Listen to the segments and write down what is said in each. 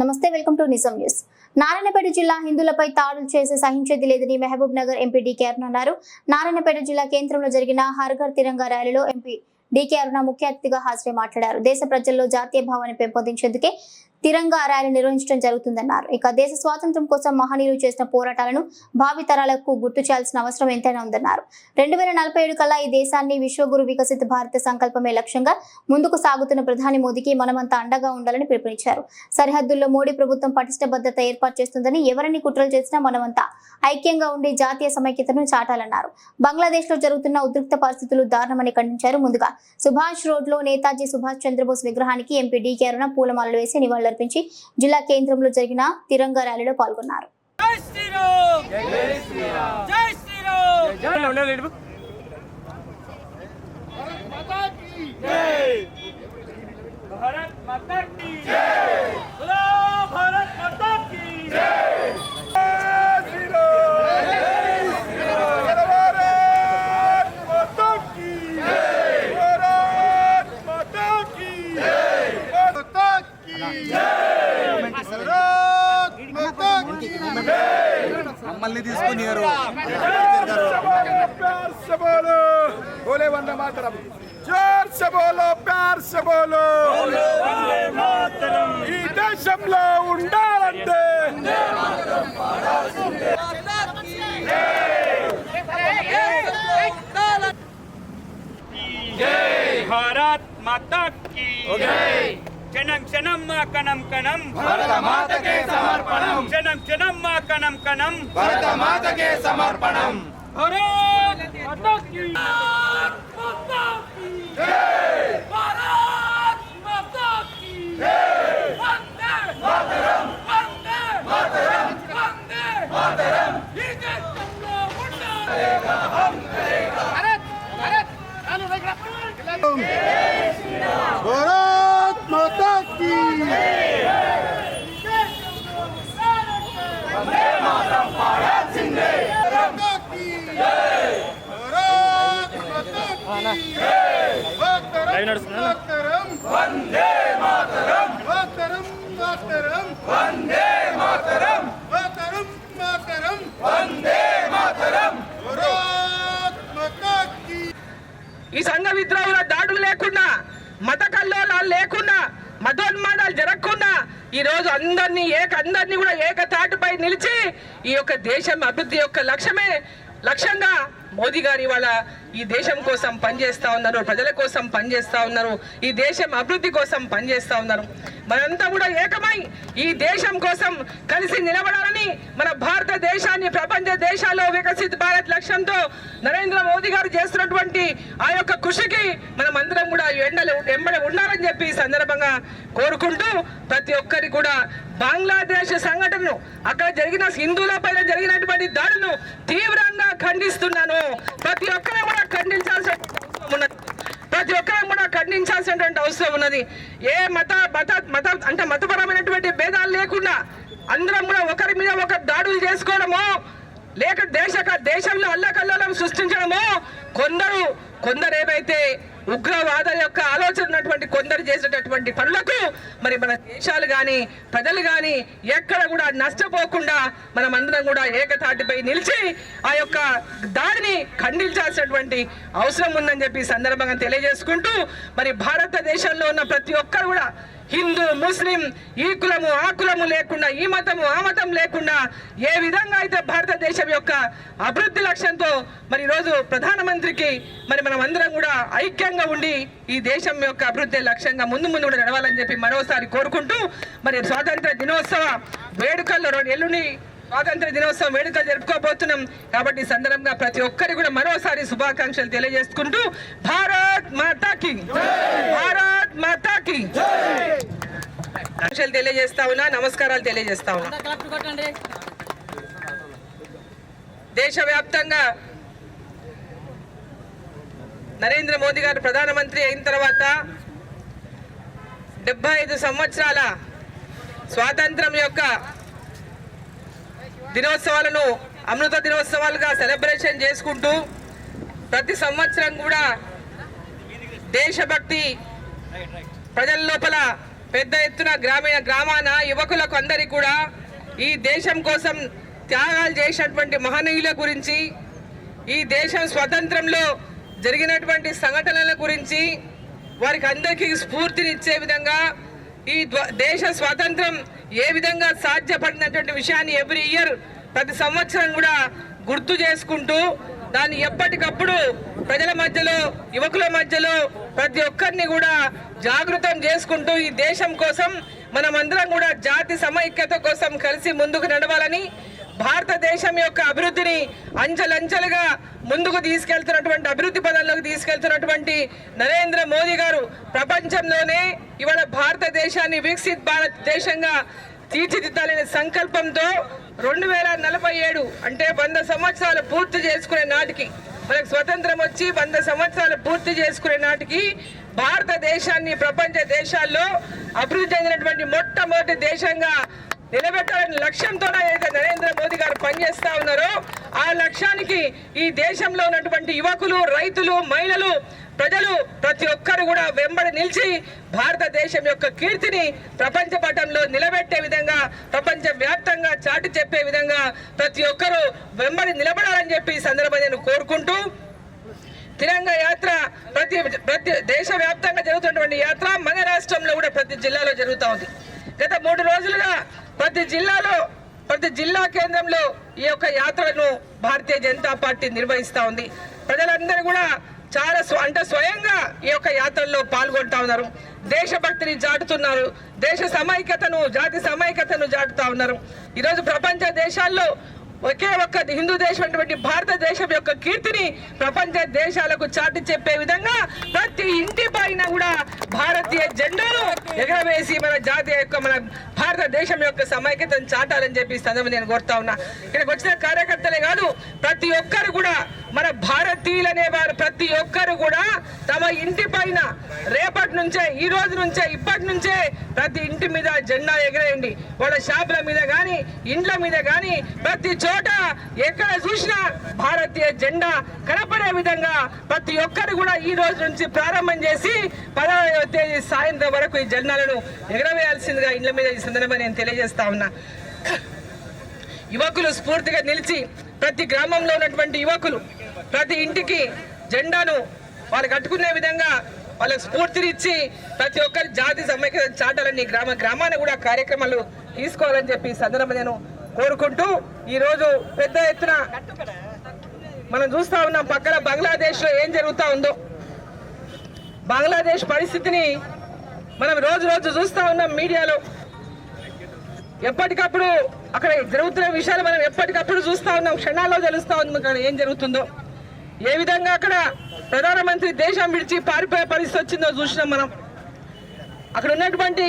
నమస్తే, welcome to నిజం news. Narayanpet జిల్లా హిందువులపై దాడులు చేసి సహించేది లేదని మహబూబ్ నగర్ ఎంపీ డీకే అరుణ అన్నారు. నారాయణపేట జిల్లా కేంద్రంలో జరిగిన హర్ ఘర్ తిరంగా ర్యాలీలో ఎంపీ డీకే అరుణ ముఖ్య అతిథిగా హాజరై మాట్లాడారు. దేశ ప్రజల్లో జాతీయ భావాన్ని పెంపొందించేందుకే తిరంగా ర్యాలీ నిర్వహించడం జరుగుతుందన్నారు. ఇక దేశ స్వాతంత్ర్యం కోసం మహనీయులు చేసిన పోరాటాలను భావితరాలకు గుర్తు చేయాల్సిన అవసరం ఎంతైనా ఉందన్నారు. 2047 కల్లా ఈ దేశాన్ని విశ్వగురు వికసిత భారత సంకల్పమే లక్ష్యంగా ముందుకు సాగుతున్న ప్రధాని మోదీకి మనమంతా అండగా ఉండాలని పిలుపునిచ్చారు. సరిహద్దుల్లో మోడీ ప్రభుత్వం పటిష్ట భద్రత ఏర్పాటు చేస్తుందని, ఎవరిని కుట్రలు చేసినా మనమంతా ఐక్యంగా ఉండి జాతీయ సమైక్యతను చాటాలన్నారు. బంగ్లాదేశ్ లో జరుగుతున్న ఉద్రిక్త పరిస్థితులు దారుణమని ఖండించారు. ముందుగా సుభాష్ రోడ్ లో నేతాజీ సుభాష్ చంద్రబోస్ విగ్రహానికి ఎంపీ డీకే అరుణ పూలమాలలు వేసి నివాళులర్పించి జిల్లా కేంద్రంలో జరిగిన తిరంగా ర్యాలీలో పాల్గొన్నారు. మమ్మల్ని తీసుకుని बोले वंदे मातरम, जोर से बोलो, प्यार से बोलो, ఈ దేశంలో ఉండాలంటే भारत माता की జనం జనం మా కణం కణం భారత మాతకే సమర్పణం, జనం జనం మా కణం కణం భారత మాతకే సమర్పణం. భారత్ మాతా కీ భారత్ మాతా కీ వందే మాతరం, వందే మాతరం, వందే మాతరం. ఈ దేశంలో ఉండాలేగా హం కరేగా భారత్ భారత్ చాలు దగ్గర భారత్ మాతా కీ వందే మాతరం, మాతరం మాతరం, వందే మాతరం, మాతరం మాతరం, వందే మాతరం. భారత్ మాతా కీ. ఈ సంఘ విద్రోహుల దాడులు లేకుండా, మత కల్లోలాలు లేకుండా, మతోన్మాదాలు జరగకుండా ఈ రోజు అందరినీ కూడా ఏకతాటిపై నిలిచి ఈ యొక్క దేశం అభివృద్ధి యొక్క లక్ష్యంగా మోదీ గారు ఇవాళ ఈ దేశం కోసం పనిచేస్తా ఉన్నారు, ప్రజల కోసం పనిచేస్తా ఉన్నారు, ఈ దేశం అభివృద్ధి కోసం పనిచేస్తా ఉన్నారు. మనంతా కూడా ఏకమై ఈ దేశం కోసం కలిసి నిలబడాలని, మన భారతదేశాన్ని ప్రపంచ దేశాల్లో వికసిత భారత్ లక్ష్యంతో నరేంద్ర మోదీ గారు చేస్తున్నటువంటి ఆ యొక్క కృషికి మనం అందరం కూడా ఎంబడి ఉండాలని చెప్పి ఈ సందర్భంగా కోరుకుంటూ, ప్రతి ఒక్కరి కూడా బంగ్లాదేశ్ సంఘటనను, అక్కడ జరిగిన హిందువులపైన జరిగినటువంటి దాడులను తీవ్రంగా ఖండిస్తున్నాను. ప్రతి ఒక్కరూ కూడా ఖండించాల్సినటువంటి అవసరం ఉన్నది. ఏ మతపరమైనటువంటి భేదాలు లేకుండా అందరం కూడా ఒకరి మీద ఒకరు దాడులు చేసుకోవడమో, లేక దేశంలో అల్లకల్లోలం సృష్టించడమో, కొందరు ఏవైతే ఉగ్రవాద యొక్క ఆలోచన ఉన్నటువంటి కొందరు చేసేటటువంటి పనులకు మరి మన దేశాలు కానీ ప్రజలు కానీ ఎక్కడ కూడా నష్టపోకుండా మనం అందరం కూడా ఏకతాటిపై నిలిచి ఆ యొక్క దాడిని ఖండించాల్సినటువంటి అవసరం ఉందని చెప్పి సందర్భంగా తెలియజేసుకుంటూ, మరి భారతదేశంలో ఉన్న ప్రతి ఒక్కరు కూడా హిందూ ముస్లిం ఈ కులము ఆ కులము లేకుండా, ఈ మతము ఆ మతం లేకుండా ఏ విధంగా అయితే భారతదేశం యొక్క అభివృద్ధి లక్ష్యంతో మరి ఈరోజు ప్రధానమంత్రికి మరి మనం అందరం కూడా ఐక్యంగా ఉండి ఈ దేశం యొక్క అభివృద్ధి లక్ష్యంగా ముందు కూడా నడవాలని చెప్పి మరోసారి కోరుకుంటూ, మరి స్వాతంత్ర దినోత్సవ వేడుకల్లో ఎల్లుండి స్వాతంత్ర దినోత్సవం వేడుకలు జరుపుకోబోతున్నాం కాబట్టి ఈ సందర్భంగా ప్రతి ఒక్కరి కూడా మరోసారి శుభాకాంక్షలు తెలియజేసుకుంటూ, భారత్ మాతాకి, భారత్ మాతాకి ఆకాంక్షలు తెలియజేస్తా ఉన్నా, నమస్కారాలు తెలియజేస్తా ఉన్నా. దేశవ్యాప్తంగా నరేంద్ర మోదీ గారు ప్రధానమంత్రి అయిన తర్వాత 75 సంవత్సరాల స్వాతంత్రం యొక్క దినోత్సవాలను అమృత దినోత్సవాలుగా సెలబ్రేషన్ చేసుకుంటూ ప్రతి సంవత్సరం కూడా దేశభక్తి ప్రజల లోపల పెద్ద ఎత్తున గ్రామాన యువకులకు అందరికీ కూడా ఈ దేశం కోసం త్యాగాలు చేసినటువంటి మహనీయుల గురించి, ఈ దేశం స్వతంత్రంలో జరిగినటువంటి సంఘటనల గురించి వారికి అందరికీ స్ఫూర్తినిచ్చే విధంగా ఈ దేశ స్వాతంత్రం ఏ విధంగా సాధ్యపడినటువంటి విషయాన్ని ఎవ్రీ ఇయర్ ప్రతి సంవత్సరం కూడా గుర్తు చేసుకుంటూ దాన్ని ఎప్పటికప్పుడు ప్రజల మధ్యలో, యువకుల మధ్యలో ప్రతి ఒక్కరిని కూడా జాగృతం చేసుకుంటూ ఈ దేశం కోసం మనమందరం కూడా జాతి సమైక్యత కోసం కలిసి ముందుకు నడవాలని, భారతదేశం యొక్క అభివృద్ధిని అంచెలంచెలుగా ముందుకు తీసుకెళ్తున్నటువంటి, అభివృద్ధి పదంలోకి తీసుకెళ్తున్నటువంటి నరేంద్ర మోదీ గారు ప్రపంచంలోనే ఇవాళ భారతదేశాన్ని వికసిత్ భారతదేశంగా తీర్చిదిద్దాలనే సంకల్పంతో 2047 అంటే 100 సంవత్సరాలు పూర్తి చేసుకునే నాటికి, మనకు స్వతంత్రం వచ్చి 100 సంవత్సరాలు పూర్తి చేసుకునే నాటికి భారతదేశాన్ని ప్రపంచ దేశాల్లో అభివృద్ధి చెందినటువంటి మొట్టమొదటి దేశంగా నిలబెట్టాలని లక్ష్యంతో ఏదైతే నరేంద్ర మోదీ గారు పనిచేస్తా ఉన్నారో ఆ లక్ష్యానికి ఈ దేశంలో ఉన్నటువంటి యువకులు, రైతులు, మహిళలు, ప్రజలు ప్రతి ఒక్కరు కూడా వెంబడి నిలిచి భారతదేశం యొక్క కీర్తిని ప్రపంచ పటంలో నిలబెట్టే విధంగా, ప్రపంచ వ్యాప్తంగా చాటి చెప్పే విధంగా ప్రతి ఒక్కరు వెంబడి నిలబడాలని చెప్పి ఈ సందర్భంగా నేను కోరుకుంటూ, తిరంగ యాత్ర ప్రతి దేశవ్యాప్తంగా జరుగుతున్నటువంటి యాత్ర మన రాష్ట్రంలో కూడా ప్రతి జిల్లాలో జరుగుతూ ఉంది. గత 3 రోజులుగా ప్రతి జిల్లా కేంద్రంలో ఈ యొక్క యాత్రను భారతీయ జనతా పార్టీ నిర్వహిస్తూ ఉంది. ప్రజలందరూ కూడా చాలా స్వయంగా ఈ యొక్క యాత్రల్లో పాల్గొంటా ఉన్నారు, దేశభక్తిని చాటుతున్నారు, దేశ సమైక్యతను, జాతి సమైక్యతను చాటుతా ఉన్నారు. ఈరోజు ప్రపంచ దేశాల్లో ఒకే ఒక్క హిందూ దేశం అటువంటి భారతదేశం యొక్క కీర్తిని ప్రపంచ దేశాలకు చాటి చెప్పే విధంగా ప్రతి ఇంటి పైన కూడా భారతీయ జెండాను ఎగరవేసి మన జాతీయ యొక్క, మన భారతదేశం యొక్క సమైక్యతను చాటాలని చెప్పి సందర్భంగా నేను కోరుతా ఉన్నా. ఇక్కడికి వచ్చిన కార్యకర్తలే కాదు, ప్రతి ఒక్కరు కూడా, మన భారతీయులు అనేవారు ప్రతి ఒక్కరు కూడా తమ ఇంటి పైన రేపటి నుంచే, ఈ రోజు నుంచే, ఇప్పటి నుంచే ప్రతి ఇంటి మీద జెండా ఎగరేయండి. వాళ్ళ షాపుల మీద కానీ, ఇండ్ల మీద కానీ, ప్రతి చోట ఎక్కడ చూసినా భారతీయ జెండా కనపడే విధంగా ప్రతి ఒక్కరు కూడా ఈ రోజు నుంచి ప్రారంభం చేసి 10వ తేదీ సాయంత్రం వరకు ఈ జెండాలను ఎగరవేయాల్సిందిగా ఇండ్ల మీద ఈ సందర్భంగా నేను తెలియజేస్తా ఉన్నా. యువకులు స్ఫూర్తిగా నిలిచి, ప్రతి గ్రామంలో ఉన్నటువంటి యువకులు ప్రతి ఇంటికి జెండాను వాళ్ళు కట్టుకునే విధంగా వాళ్ళకు స్ఫూర్తినిచ్చి ప్రతి ఒక్కరి జాతి సమైక్యత చాటాలని గ్రామాన్ని కూడా కార్యక్రమాలు తీసుకోవాలని చెప్పి ఈ సందర్భంగా నేను కోరుకుంటూ, ఈరోజు పెద్ద ఎత్తున మనం చూస్తా ఉన్నాం పక్కన బంగ్లాదేశ్లో ఏం జరుగుతూ ఉందో. బంగ్లాదేశ్ పరిస్థితిని మనం రోజు చూస్తా ఉన్నాం మీడియాలో. ఎప్పటికప్పుడు అక్కడ జరుగుతున్న విషయాలు మనం ఎప్పటికప్పుడు చూస్తా ఉన్నాం, క్షణాల్లో తెలుస్తా ఉంది అక్కడ ఏం జరుగుతుందో. ఏ విధంగా అక్కడ ప్రధానమంత్రి దేశం విడిచి పారిపోయే పరిస్థితి వచ్చిందో చూసినాం మనం. అక్కడ ఉన్నటువంటి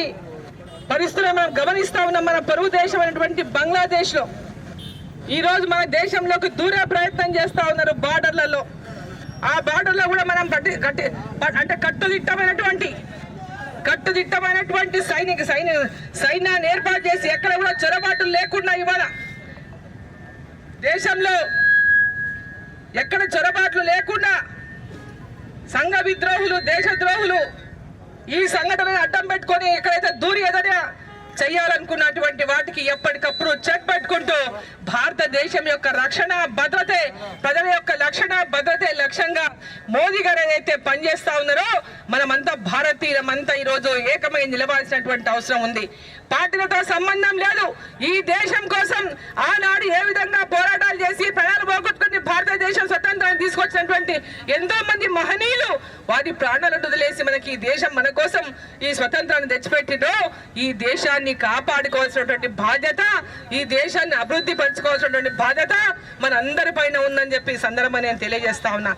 పరిస్థితులను మనం గమనిస్తా ఉన్నాం. మన పొరుగు దేశం అయినటువంటి బంగ్లాదేశ్లో ఈరోజు మన దేశంలోకి దూరే ప్రయత్నం చేస్తూ ఉన్నారు బార్డర్లలో. ఆ బార్డర్లో కూడా మనం కట్టుదిట్టమైనటువంటి సైన్యాన్ని ఏర్పాటు చేసి ఎక్కడ కూడా చొరబాట్లు లేకుండా ఇవాళ దేశంలో ఎక్కడ చొరబాట్లు లేకుండా సంఘ విద్రోహులు, దేశద్రోహులు ఈ సంఘటనను అడ్డం పెట్టుకొని ఎక్కడైతే దూరి ఏదైనా చేయాలనుకున్నటువంటి వాటికి ఎప్పటికప్పుడు చెక్ పెట్టుకుంటూ భారతదేశం యొక్క రక్షణ భద్రతే, ప్రజల యొక్క రక్షణ భద్రతే లక్ష్యంగా మోదీ గారు ఏదైతే పనిచేస్తా ఉన్నారో మనమంతా భారతీయులమంతా ఈరోజు ఏకమై నిలవాల్సినటువంటి అవసరం ఉంది. పార్టీలతో సంబంధం లేదు. ఈ దేశం కోసం ఆనాడు ఏ విధంగా పోరాటాలు చేసి ప్రాణాలు పోగొట్టుకుని భారతదేశం స్వతంత్రాన్ని తీసుకొచ్చినటువంటి ఎంతో మంది మహనీయులు వారి ప్రాణాలను వదిలేసి మనకి ఈ దేశం మన కోసం ఈ స్వతంత్రాన్ని తెచ్చిపెట్టిందో ఈ దేశాన్ని కాపాడుకోవాల్సినటువంటి బాధ్యత, ఈ దేశాన్ని అభివృద్ధి పరచుకోవాల్సినటువంటి బాధ్యత మన అందరి పైన ఉందని చెప్పి ఈ సందర్భంగా నేను తెలియజేస్తా ఉన్నా.